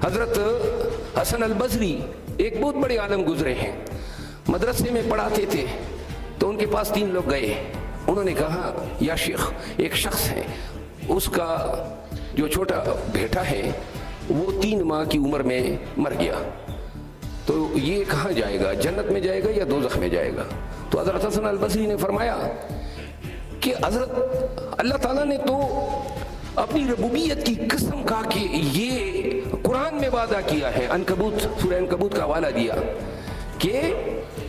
حضرت حسن البصری ایک بہت بڑے عالم گزرے ہیں، مدرسے میں پڑھاتے تھے، تو ان کے پاس 3 لوگ گئے، انہوں نے کہا یا شیخ، ایک شخص ہے، اس کا جو چھوٹا بیٹا ہے وہ 3 ماہ کی عمر میں مر گیا، تو یہ کہاں جائے گا، جنت میں جائے گا یا دوزخ میں جائے گا؟ تو حضرت حسن البصری نے فرمایا کہ حضرت اللہ تعالیٰ نے تو اپنی ربوبیت کی قسم کہا کہ یہ قرآن میں وعدہ کیا ہے، عنکبوت، سورہ عنکبوت کا حوالہ دیا کہ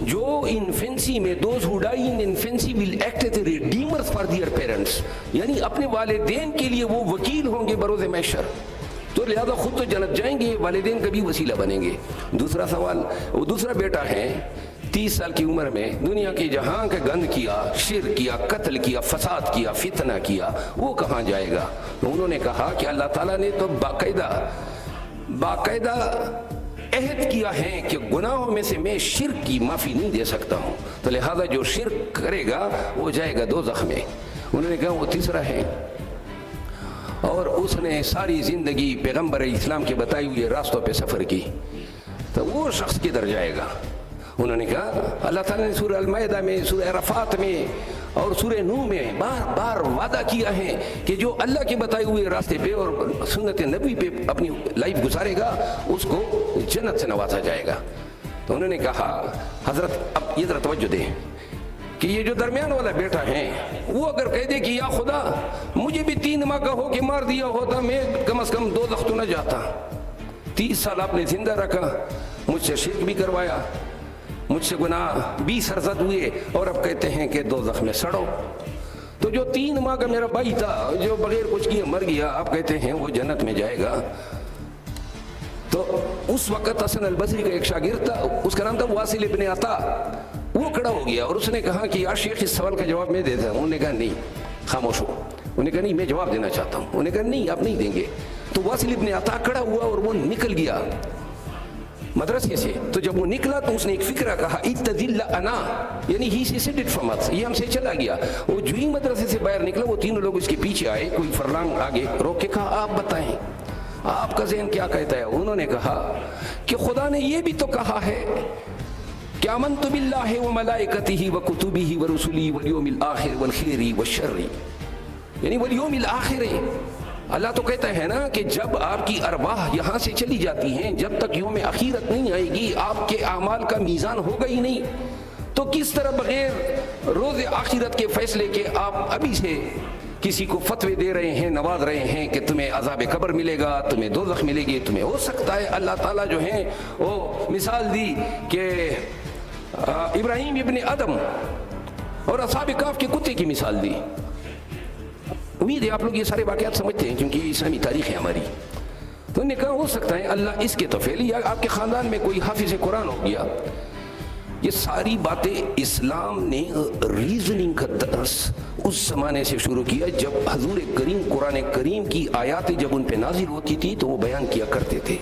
جو انفینسی میں those who die in infancy will act as redeemers for their parents, یعنی اپنے والدین کے لیے وہ وکیل ہوں گے بروز محشر، تو لہذا خود تو جنت جائیں گے، والدین کا بھی وسیلہ بنیں گے۔ دوسرا سوال، وہ دوسرا بیٹا ہے 30 سال کی عمر میں دنیا کی جہاں کا گند کیا، شرک کیا، قتل کیا، فساد کیا، فتنہ کیا، وہ کہاں جائے گا؟ انہوں نے کہا کہ اللہ تعالیٰ نے تو باقاعدہ عہد کیا ہے کہ گناہوں میں سے میں شرک کی معافی نہیں دے سکتا ہوں، تو لہذا جو شرک کرے گا وہ جائے گا دوزخ میں۔ انہوں نے کہا وہ تیسرا ہے، اور اس نے ساری زندگی پیغمبر اسلام کے بتائے ہوئے راستوں پہ سفر کی، تو وہ شخص کدھر جائے گا؟ انہوں نے کہا اللہ تعالیٰ نے سورہ المائدہ میں، سورہ عرفات میں اور سورہ نوح میں بار بار وعدہ کیا ہے کہ جو اللہ کے بتائے ہوئے راستے پہ اور سنت نبی پہ اپنی لائف گزارے گا اس کو جنت سے نوازا جائے گا۔ تو انہوں نے کہا حضرت اب یہ ذرا توجہ دیں کہ یہ جو درمیان والا بیٹا ہے وہ اگر کہہ دے کہ یا خدا مجھے بھی 3 ماہ کا ہو کے مار دیا ہوتا، میں کم از کم دوزخ تو نہ جاتا، 30 سال آپ نے زندہ رکھا، مجھ سے شرک بھی کروایا، مجھ سے گناہ بھی سرزد ہوئے، اور اب کہتے ہیں کہ دوزخ میں سڑو، تو جو 3 ماہ کا میرا بھائی تھا جو بغیر کچھ کیے مر گیا، آپ کہتے ہیں وہ جنت میں جائے گا۔ تو اس وقت حسن البصری کا ایک شاگرد تھا، اس کا نام تھا واصل ابن عطا، وہ کھڑا ہو گیا اور اس نے کہا کہ یا شیخ اس سوال کا جواب میں دیتا ہوں۔ انہوں نے کہا نہیں، خاموش ہو۔ انہوں نے کہا نہیں میں جواب دینا چاہتا ہوں۔ انہوں نے کہا نہیں آپ نہیں دیں گے۔ تو واصل ابن عطا کھڑا ہوا اور وہ نکل گیا مدرسے سے۔ تو جب وہ نکلا تو اس نے ایک فکرہ کہا اتذل انا، یعنی ہی سے سیڈڈ فرام اس، یہ ہم سے چلا گیا۔ وہ جو ہی مدرسے سے باہر نکلا وہ 3 لوگ اس کے پیچھے آئے، کوئی فرلانگ آگے روک کے کہا آپ بتائیں آپ کا ذہن کیا کہتا ہے؟ انہوں نے کہا کہ خدا نے یہ بھی تو کہا ہے کہ آمنت باللہ وملائکتہ وکتبہ ورسلہ والیوم الآخر والخیر والشر، یعنی والیوم الآخر۔ اللہ تو کہتا ہے نا کہ جب آپ کی ارواح یہاں سے چلی جاتی ہیں، جب تک یوم آخرت نہیں آئے گی آپ کے اعمال کا میزان ہوگا ہی نہیں، تو کس طرح بغیر روز آخرت کے فیصلے کے آپ ابھی سے کسی کو فتوے دے رہے ہیں، نواز رہے ہیں کہ تمہیں عذاب قبر ملے گا، تمہیں دوزخ ملے گی؟ تمہیں ہو سکتا ہے اللہ تعالیٰ جو ہیں وہ مثال دی کہ ابراہیم ابن ادم اور اصحاب کہف کے کتے کی مثال دی۔ امید ہے آپ لوگ یہ سارے واقعات سمجھتے ہیں کیونکہ یہ اسلامی تاریخ ہے ہماری۔ تو انہوں نے کہا ہو سکتا ہے اللہ اس کے توفیل، یا آپ کے خاندان میں کوئی حافظ قرآن ہو گیا۔ یہ ساری باتیں اسلام نے ریزننگ کا درس اس زمانے سے شروع کیا جب حضور کریم قرآن کریم کی آیات جب ان پہ نازل ہوتی تھی تو وہ بیان کیا کرتے تھے۔